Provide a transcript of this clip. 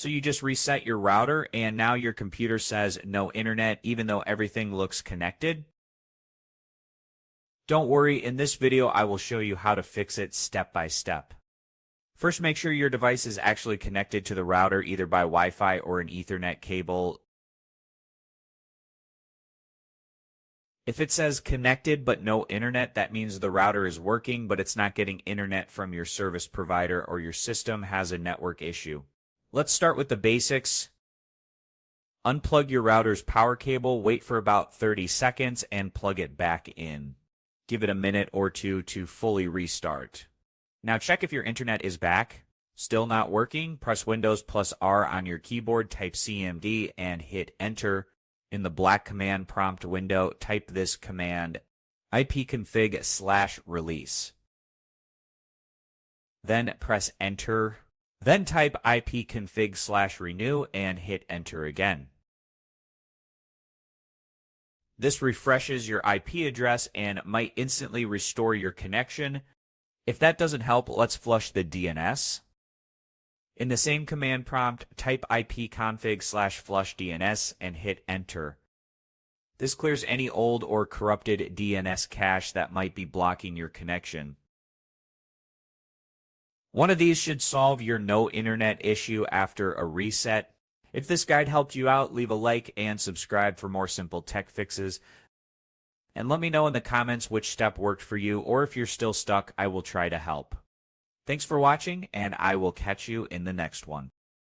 So you just reset your router and now your computer says no internet even though everything looks connected. Don't worry, in this video I will show you how to fix it step by step. First, make sure your device is actually connected to the router either by Wi-Fi or an Ethernet cable. If it says connected but no internet, that means the router is working but it's not getting internet from your service provider or your system has a network issue. Let's start with the basics. Unplug your router's power cable, wait for about 30 seconds, and plug it back in. Give it a minute or two to fully restart. Now check if your internet is back. Still not working? Press Windows plus R on your keyboard, type CMD, and hit Enter. In the black command prompt window, type this command, IPConfig/release. Then press Enter. Then type IPConfig/renew and hit Enter again. This refreshes your IP address and might instantly restore your connection. If that doesn't help, let's flush the DNS. In the same command prompt, type IPConfig/flush DNS and hit Enter. This clears any old or corrupted DNS cache that might be blocking your connection. One of these should solve your no internet issue after a reset. If this guide helped you out, leave a like and subscribe for more simple tech fixes. And let me know in the comments which step worked for you, or if you're still stuck, I will try to help. Thanks for watching, and I will catch you in the next one.